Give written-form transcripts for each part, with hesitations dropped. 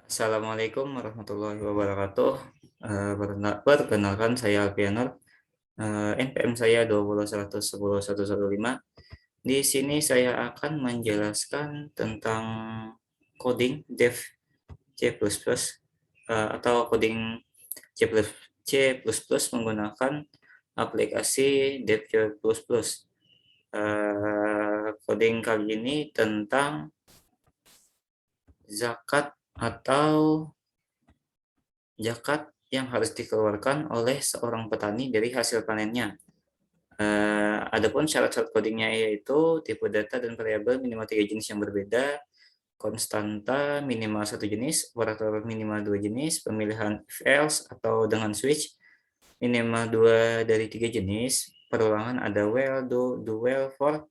Assalamualaikum warahmatullahi wabarakatuh. Perkenalkan saya Alpianur, NPM saya 2011115. Di sini saya akan menjelaskan tentang coding Dev C++, atau coding C++ menggunakan aplikasi Dev C++. Coding kali ini tentang zakat atau zakat yang harus dikeluarkan oleh seorang petani dari hasil panennya. Adapun syarat-syarat codingnya yaitu tipe data dan variabel minimal 3 jenis yang berbeda, konstanta minimal 1 jenis, operator minimal 2 jenis, pemilihan if else atau dengan switch minimal 2 dari 3 jenis, perulangan ada while, do while, for,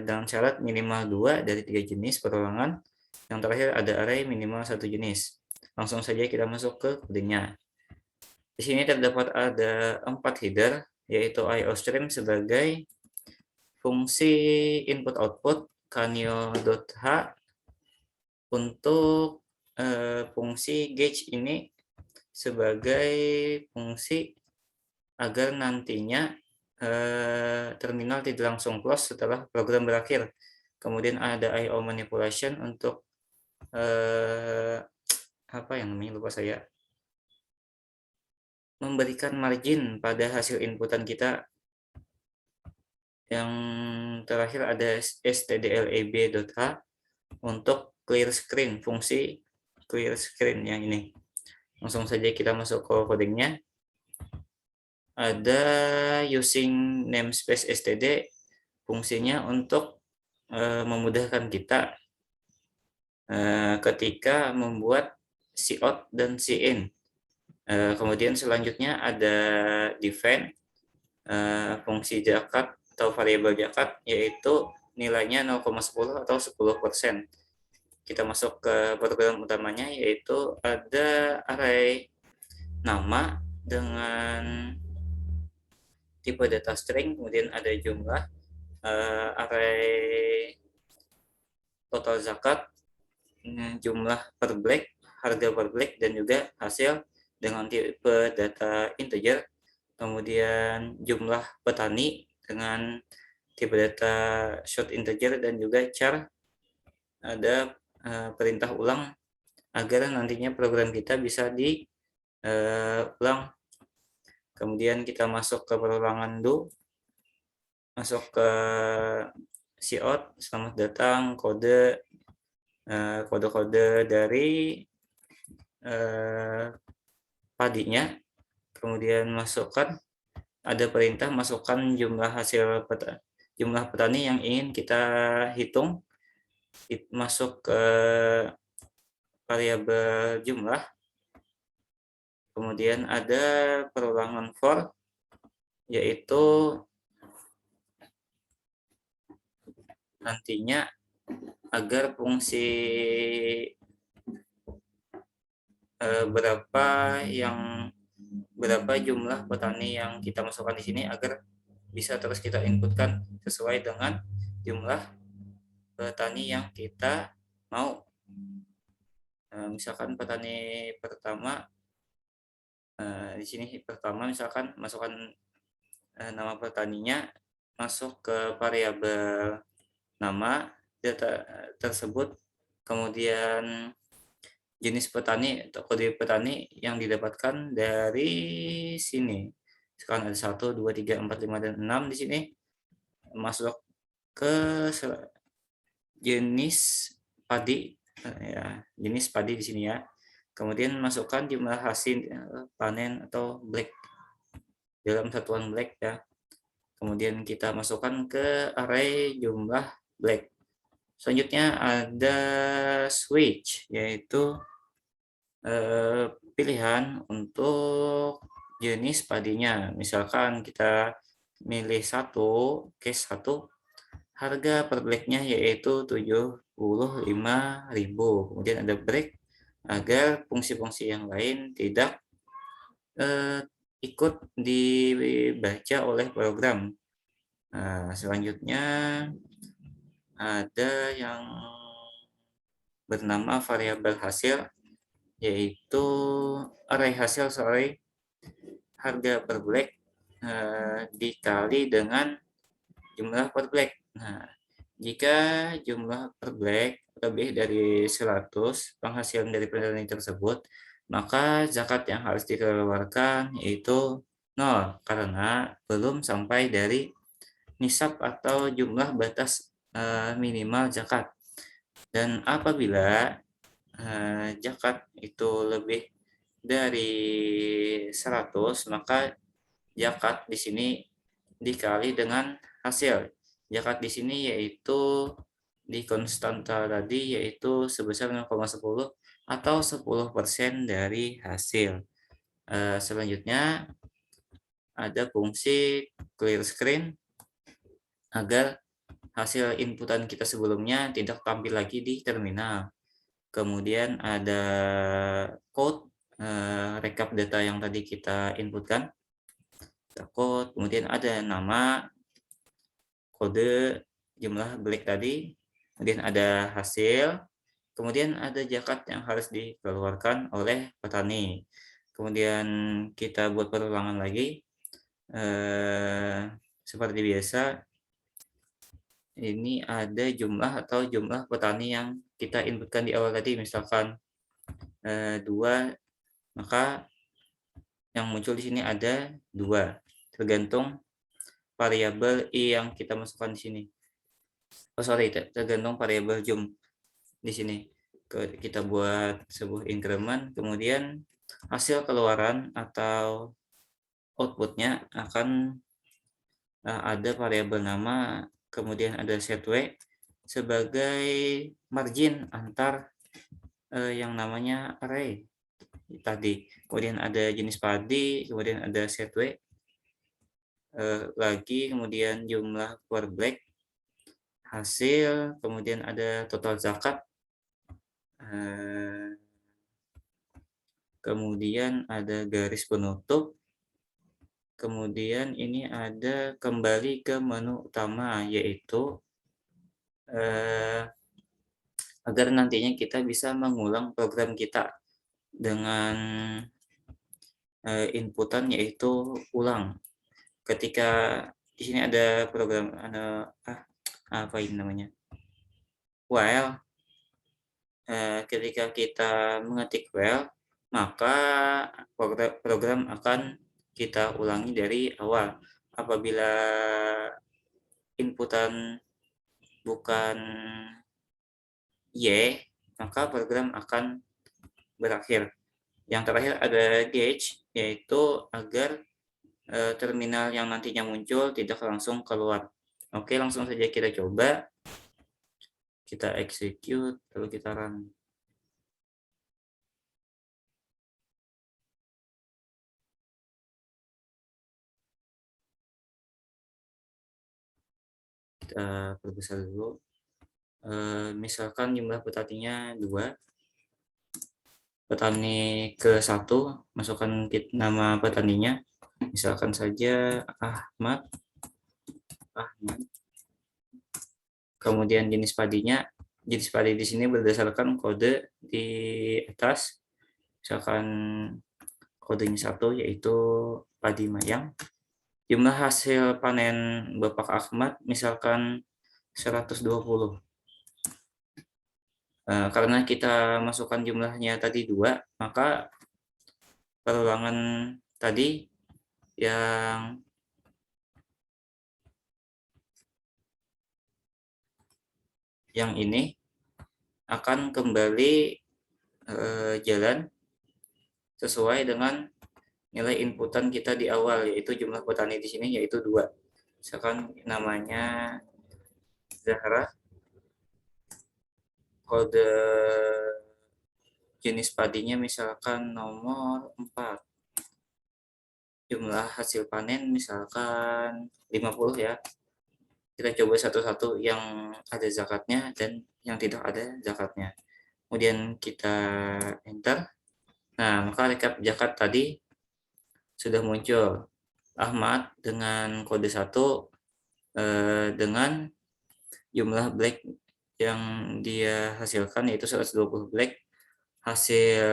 dengan syarat minimal 2 dari 3 jenis perulangan, yang terakhir ada array minimal 1 jenis. Langsung saja kita masuk ke codingnya. Di sini terdapat ada 4 header, yaitu IOStream sebagai fungsi input-output, canio.h untuk fungsi gauge ini sebagai fungsi agar nantinya terminal tidak langsung close setelah program berakhir. Kemudian ada IO manipulation untuk apa yang namanya lupa saya, memberikan margin pada hasil inputan kita. Yang terakhir ada stdlab.h untuk clear screen, fungsi clear screen yang ini. Langsung saja kita masuk ke codingnya. Ada using namespace std, fungsinya untuk memudahkan kita ketika membuat cout dan cin. Kemudian selanjutnya ada define, fungsi zakat atau variabel zakat, yaitu nilainya 0,10 atau 10%. Kita masuk ke program utamanya, yaitu ada array nama dengan tipe data string, kemudian ada jumlah, array total zakat, jumlah per black, harga per black, dan juga hasil dengan tipe data integer, kemudian jumlah petani dengan tipe data short integer, dan juga char, ada perintah ulang agar nantinya program kita bisa diulang. Kemudian kita masuk ke perulangan do, masuk ke cout, selamat datang, kode-kode dari padinya. Kemudian masukkan, ada perintah masukkan jumlah petani yang ingin kita hitung, masuk ke variabel jumlah. Kemudian ada perulangan for, yaitu nantinya agar fungsi berapa jumlah petani yang kita masukkan di sini agar bisa terus kita inputkan sesuai dengan jumlah petani yang kita mau. Misalkan petani pertama, di sini pertama misalkan masukkan nama petaninya, masuk ke variabel nama data tersebut, kemudian jenis petani atau kode petani yang didapatkan dari sini. Sekarang ada 1, 2, 3, 4, 5, dan 6 di sini. Masuk ke jenis padi, ya, jenis padi di sini ya. Kemudian masukkan jumlah hasil panen atau black dalam satuan black ya. Kemudian kita masukkan ke array jumlah black. Selanjutnya ada switch, yaitu pilihan untuk jenis padinya. Misalkan kita milih case 1, harga per blacknya yaitu 75.000. Kemudian ada break agar fungsi-fungsi yang lain tidak ikut dibaca oleh program. Selanjutnya ada yang bernama variabel hasil, yaitu array hasil sesuai harga per black dikali dengan jumlah per black. Nah, jika jumlah per black lebih dari 100 penghasilan dari petani tersebut, maka zakat yang harus dikeluarkan yaitu nol karena belum sampai dari nisab atau jumlah batas minimal zakat. Dan apabila zakat itu lebih dari 100, maka zakat di sini dikali dengan hasil. Zakat di sini yaitu di konstanta tadi yaitu sebesar 0,10 atau 10% dari hasil. Selanjutnya ada fungsi clear screen agar hasil inputan kita sebelumnya tidak tampil lagi di terminal. Kemudian ada code rekap data yang tadi kita inputkan, code, kemudian ada nama, kode, jumlah black tadi, kemudian ada hasil, kemudian ada zakat yang harus dikeluarkan oleh petani. Kemudian kita buat perulangan lagi, seperti biasa, ini ada jumlah petani yang kita inputkan di awal tadi, misalkan 2, maka yang muncul di sini ada 2, tergantung variabel i yang kita masukkan di sini. Oh sorry, tergantung variabel jum di sini. Kita buat sebuah increment, kemudian hasil keluaran atau outputnya akan ada variabel nama, kemudian ada setW sebagai margin antar yang namanya array tadi. Kemudian ada jenis padi, kemudian ada setW lagi, kemudian jumlah per black, hasil, kemudian ada total zakat, kemudian ada garis penutup, kemudian ini ada kembali ke menu utama, yaitu agar nantinya kita bisa mengulang program kita dengan inputan yaitu ulang. Ketika di sini ada program apa ini namanya? While ketika kita mengetik while, maka program akan kita ulangi dari awal. Apabila inputan bukan Y, maka program akan berakhir. Yang terakhir ada gauge, yaitu agar terminal yang nantinya muncul tidak langsung keluar. Oke, langsung saja kita coba. Kita execute, lalu kita run. Kita perbesar dulu. Misalkan jumlah petaninya 2. Petani ke-1, masukkan nama petaninya. Misalkan saja Ahmad. Kemudian jenis padinya, jenis padi di sini berdasarkan kode di atas. Misalkan kodenya 1 yaitu padi mayang. Jumlah hasil panen Bapak Ahmad misalkan 120. Karena kita masukkan jumlahnya tadi 2, maka perulangan tadi yang ini akan kembali jalan sesuai dengan nilai inputan kita di awal, yaitu jumlah petani di sini yaitu 2. Misalkan namanya Zahra, kode jenis padinya misalkan nomor 4. Jumlah hasil panen misalkan 50 ya. Kita coba satu-satu yang ada zakatnya dan yang tidak ada zakatnya. Kemudian kita enter. Nah, maka rekap zakat tadi sudah muncul. Ahmad dengan kode 1 dengan jumlah black yang dia hasilkan yaitu 120 black, hasil,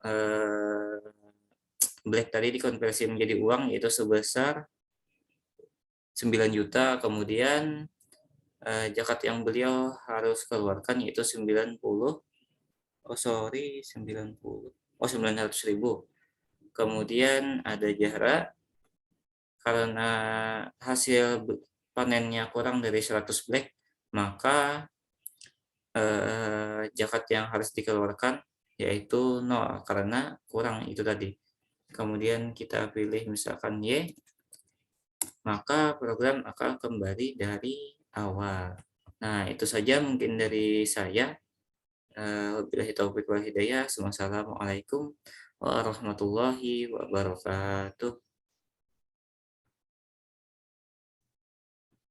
eee, black tadi dikonversi menjadi uang yaitu sebesar 9 juta, kemudian, zakat yang beliau harus keluarkan yaitu 90, oh sorry 90, oh 900.000. Kemudian ada jahra, karena hasil panennya kurang dari 100 black, maka, zakat yang harus dikeluarkan yaitu nol karena kurang itu tadi. Kemudian kita pilih misalkan Y, maka program akan kembali dari awal. Nah, itu saja mungkin dari saya. Wabillahi taufiq wal hidayah. Wassalamualaikum warahmatullahi wabarakatuh.